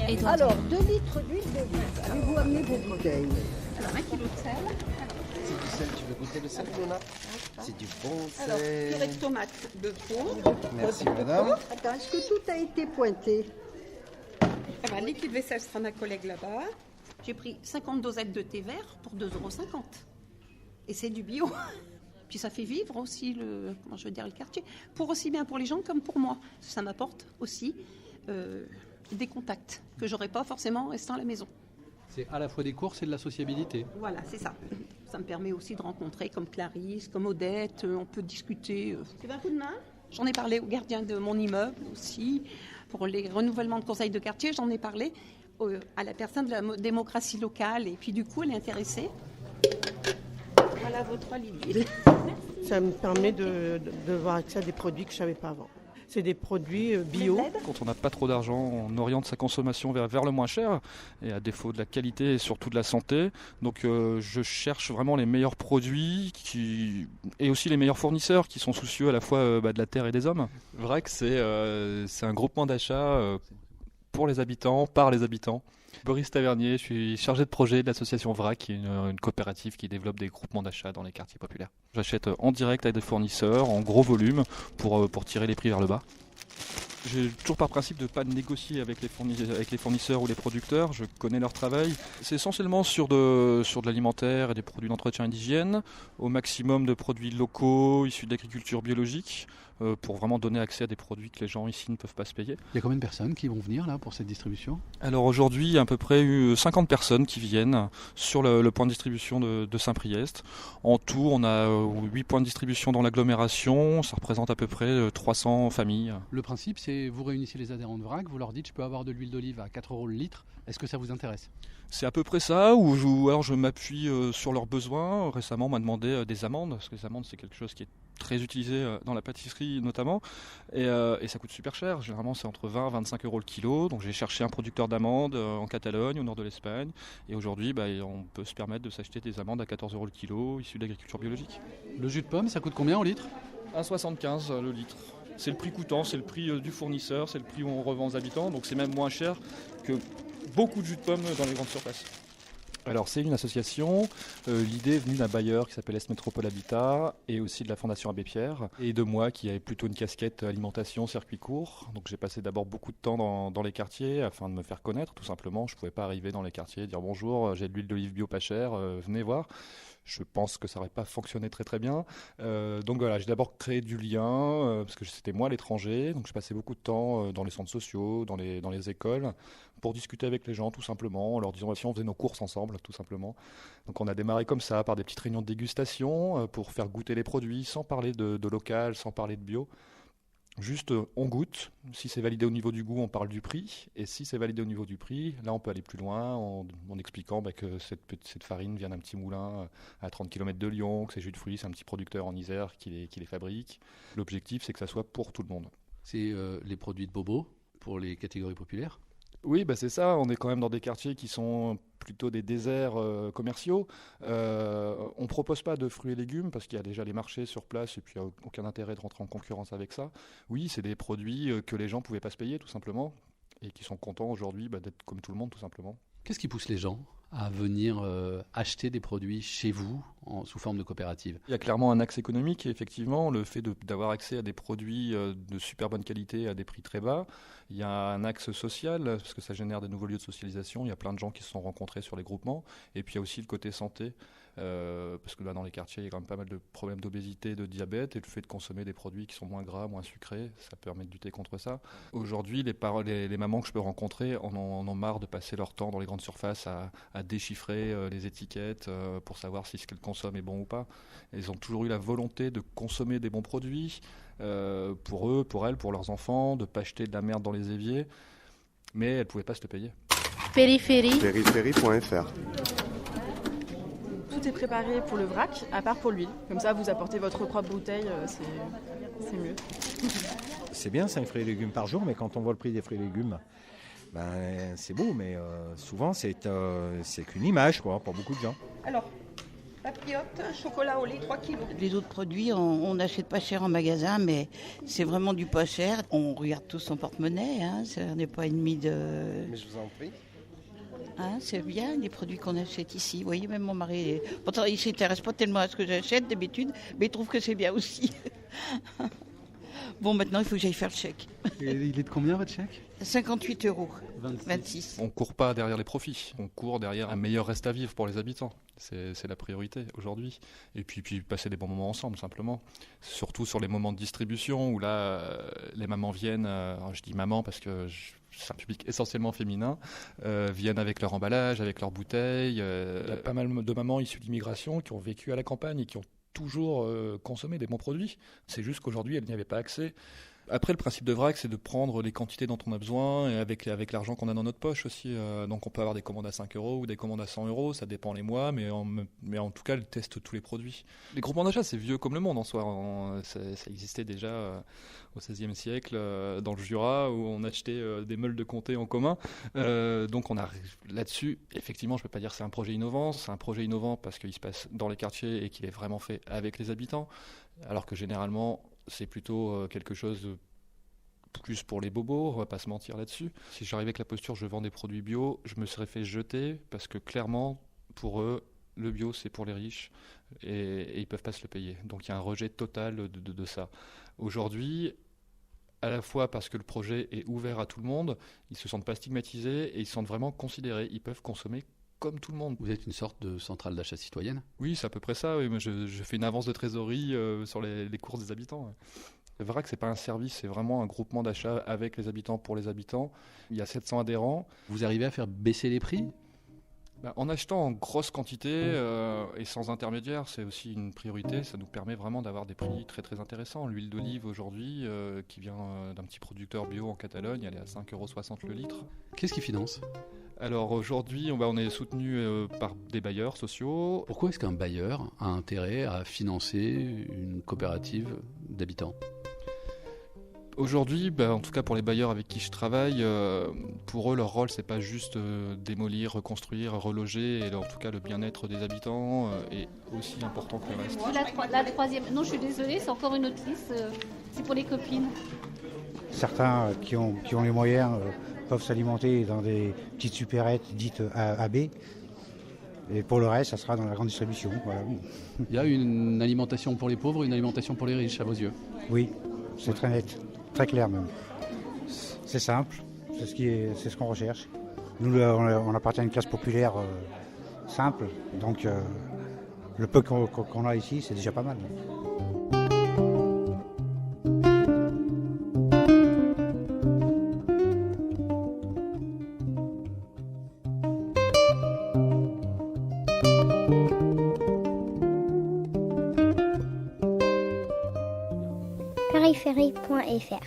Et toi, Alors, 2 litres d'huile d'olive. Allez-vous amener vos bouteilles? alors 1 kilo de sel. C'est du sel, tu veux goûter le sel, Lola? C'est du bon Alors, sel. purée de tomates de trop. Merci, madame. Attends, est-ce que tout a été pointé? Ah bah, liquide vaisselle sera ma collègue là-bas. J'ai pris 50 dosettes de thé vert pour 2,50 €. Et c'est du bio. Puis ça fait vivre aussi le quartier. Pour aussi bien pour les gens comme pour moi. Ça m'apporte aussi des contacts que j'aurais pas forcément en restant à la maison. C'est à la fois des courses et de la sociabilité. Voilà, c'est ça. Ça me permet aussi de rencontrer comme Clarisse, comme Odette. On peut discuter. Tu veux un coup de main? J'en ai parlé au gardien de mon immeuble aussi. Pour les renouvellements de conseils de quartier, j'en ai parlé à la personne de la démocratie locale. Et puis du coup, elle est intéressée. Voilà votre litre d'huile. Ça me permet de voir accès à des produits que je ne savais pas avant. C'est des produits bio. Quand on n'a pas trop d'argent, on oriente sa consommation vers le moins cher, et à défaut de la qualité et surtout de la santé. Donc je cherche vraiment les meilleurs produits et aussi les meilleurs fournisseurs qui sont soucieux à la fois de la terre et des hommes. VRAC, c'est un groupement d'achat pour les habitants, par les habitants. Boris Tavernier, je suis chargé de projet de l'association VRAC, qui est une coopérative qui développe des groupements d'achat dans les quartiers populaires. J'achète en direct avec des fournisseurs, en gros volume, pour tirer les prix vers le bas. J'ai toujours par principe de ne pas négocier avec les fournisseurs ou les producteurs, je connais leur travail. C'est essentiellement sur de l'alimentaire et des produits d'entretien et d'hygiène, au maximum de produits locaux issus de l'agriculture biologique, pour vraiment donner accès à des produits que les gens ici ne peuvent pas se payer. Il y a combien de personnes qui vont venir là pour cette distribution? Alors aujourd'hui, il y a à peu près 50 personnes qui viennent sur le point de distribution de Saint-Priest. En tout, on a 8 points de distribution dans l'agglomération, ça représente à peu près 300 familles. Le principe, c'est vous réunissez les adhérents de VRAC, vous leur dites je peux avoir de l'huile d'olive à 4 € le litre, est-ce que ça vous intéresse? C'est à peu près ça, ou alors je m'appuie sur leurs besoins. Récemment, on m'a demandé des amandes, parce que les amandes, c'est quelque chose qui est très utilisé dans la pâtisserie notamment, et ça coûte super cher. Généralement, c'est entre 20 et 25 € le kilo. Donc j'ai cherché un producteur d'amandes en Catalogne, au nord de l'Espagne, et aujourd'hui, on peut se permettre de s'acheter des amandes à 14 € le kilo, issues de l'agriculture biologique. Le jus de pomme, ça coûte combien au litre? 1,75 € le litre. C'est le prix coûtant, c'est le prix du fournisseur, c'est le prix où on revend aux habitants, donc c'est même moins cher que beaucoup de jus de pomme dans les grandes surfaces. Alors c'est une association, l'idée est venue d'un bailleur qui s'appelle Est Métropole Habitat, et aussi de la Fondation Abbé Pierre, et de moi qui avait plutôt une casquette alimentation, circuit court. Donc j'ai passé d'abord beaucoup de temps dans les quartiers afin de me faire connaître tout simplement. Je ne pouvais pas arriver dans les quartiers et dire bonjour, j'ai de l'huile d'olive bio pas chère, venez voir. Je pense que ça n'aurait pas fonctionné très très bien. Donc voilà, j'ai d'abord créé du lien, parce que c'était moi l'étranger. Donc je passais beaucoup de temps dans les centres sociaux, dans les écoles, pour discuter avec les gens tout simplement, en leur disant si on faisait nos courses ensemble tout simplement. Donc on a démarré comme ça, par des petites réunions de dégustation, pour faire goûter les produits, sans parler de local, sans parler de bio. Juste, on goûte. Si c'est validé au niveau du goût, on parle du prix. Et si c'est validé au niveau du prix, là, on peut aller plus loin en expliquant que cette farine vient d'un petit moulin à 30 km de Lyon, que ces jus de fruits, c'est un petit producteur en Isère qui les fabrique. L'objectif, c'est que ça soit pour tout le monde. C'est les produits de Bobo pour les catégories populaires? Oui, c'est ça. On est quand même dans des quartiers qui sont plutôt des déserts commerciaux. On ne propose pas de fruits et légumes parce qu'il y a déjà les marchés sur place et puis il n'y a aucun intérêt de rentrer en concurrence avec ça. Oui, c'est des produits que les gens ne pouvaient pas se payer tout simplement et qui sont contents aujourd'hui d'être comme tout le monde tout simplement. Qu'est-ce qui pousse les gens à venir acheter des produits chez vous sous forme de coopérative? Il y a clairement un axe économique et effectivement le fait d'avoir accès à des produits de super bonne qualité à des prix très bas. Il y a un axe social parce que ça génère des nouveaux lieux de socialisation. Il y a plein de gens qui se sont rencontrés sur les groupements. Et puis il y a aussi le côté santé parce que là dans les quartiers il y a quand même pas mal de problèmes d'obésité, de diabète, et le fait de consommer des produits qui sont moins gras, moins sucrés, ça permet de lutter contre ça. Aujourd'hui les mamans que je peux rencontrer en ont marre de passer leur temps dans les grandes surfaces à déchiffrer les étiquettes pour savoir si ce qu'elles consomment est bon ou pas. Elles ont toujours eu la volonté de consommer des bons produits pour eux, pour elles, pour leurs enfants, de ne pas acheter de la merde dans les éviers, mais elles ne pouvaient pas se le payer. Périphérie. Périphérie.fr. Tout est préparé pour le vrac, à part pour l'huile. Comme ça, vous apportez votre propre bouteille, c'est mieux. C'est bien 5 fruits et légumes par jour, mais quand on voit le prix des fruits et légumes, c'est beau, mais souvent c'est qu'une image pour beaucoup de gens. Alors, Papillote, chocolat au lait, 3 kilos. Les autres produits, on n'achète pas cher en magasin, mais c'est vraiment du pas cher. On regarde tous son porte-monnaie, hein, on n'est pas ennemi de... Mais je vous en prie. Hein, c'est bien les produits qu'on achète ici. Vous voyez, même mon mari, pourtant il ne s'intéresse pas tellement à ce que j'achète d'habitude, mais il trouve que c'est bien aussi. Bon, maintenant il faut que j'aille faire le chèque. Et il est de combien votre chèque ? 58 €. 26. On ne court pas derrière les profits, on court derrière un meilleur reste à vivre pour les habitants. C'est la priorité aujourd'hui. Et puis passer des bons moments ensemble, simplement. Surtout sur les moments de distribution où là, les mamans viennent, je dis maman parce que c'est un public essentiellement féminin, viennent avec leur emballage, avec leurs bouteilles. Il y a pas mal de mamans issues d'immigration qui ont vécu à la campagne et qui ont toujours consommé des bons produits. C'est juste qu'aujourd'hui, elles n'y avaient pas accès. Après, le principe de vrac, c'est de prendre les quantités dont on a besoin et avec l'argent qu'on a dans notre poche aussi. Donc on peut avoir des commandes à 5 € ou des commandes à 100 €, ça dépend les mois, mais en tout cas, elle teste tous les produits. Les groupements d'achat, c'est vieux comme le monde en soi. Ça existait déjà au XVIe siècle dans le Jura où on achetait des meules de comté en commun. Donc on a là-dessus, effectivement, je ne peux pas dire que c'est un projet innovant. C'est un projet innovant parce qu'il se passe dans les quartiers et qu'il est vraiment fait avec les habitants, alors que généralement, c'est plutôt quelque chose de plus pour les bobos, on va pas se mentir là-dessus. Si j'arrivais avec la posture je vends des produits bio, je me serais fait jeter parce que clairement, pour eux, le bio c'est pour les riches et ils peuvent pas se le payer. Donc il y a un rejet total de ça. Aujourd'hui, à la fois parce que le projet est ouvert à tout le monde, ils se sentent pas stigmatisés et ils se sentent vraiment considérés. Ils peuvent consommer comme tout le monde. Vous êtes une sorte de centrale d'achat citoyenne ? Oui, c'est à peu près ça. Oui. Moi, je fais une avance de trésorerie sur les courses des habitants. Ouais. Le VRAC, c'est pas un service, c'est vraiment un groupement d'achat avec les habitants pour les habitants. Il y a 700 adhérents. Vous arrivez à faire baisser les prix ? En achetant en grosse quantité et sans intermédiaire, c'est aussi une priorité. Ça nous permet vraiment d'avoir des prix très très intéressants. L'huile d'olive aujourd'hui, qui vient d'un petit producteur bio en Catalogne, elle est à 5,60 € le litre. Qu'est-ce qui finance ? Alors aujourd'hui, on est soutenu par des bailleurs sociaux. Pourquoi est-ce qu'un bailleur a intérêt à financer une coopérative d'habitants ? Aujourd'hui, en tout cas pour les bailleurs avec qui je travaille, pour eux leur rôle c'est pas juste démolir, reconstruire, reloger, et en tout cas le bien-être des habitants est aussi important que le reste. La troisième, non je suis désolée, c'est encore une autre liste, c'est pour les copines. Certains qui ont les moyens peuvent s'alimenter dans des petites supérettes dites AB. Et pour le reste, ça sera dans la grande distribution. Voilà. Il y a une alimentation pour les pauvres, une alimentation pour les riches, à vos yeux ? Oui, c'est très net, très clair même. C'est simple, c'est ce qu'on recherche. Nous, on appartient à une classe populaire simple, donc le peu qu'on a ici, c'est déjà pas mal. périphérie.fr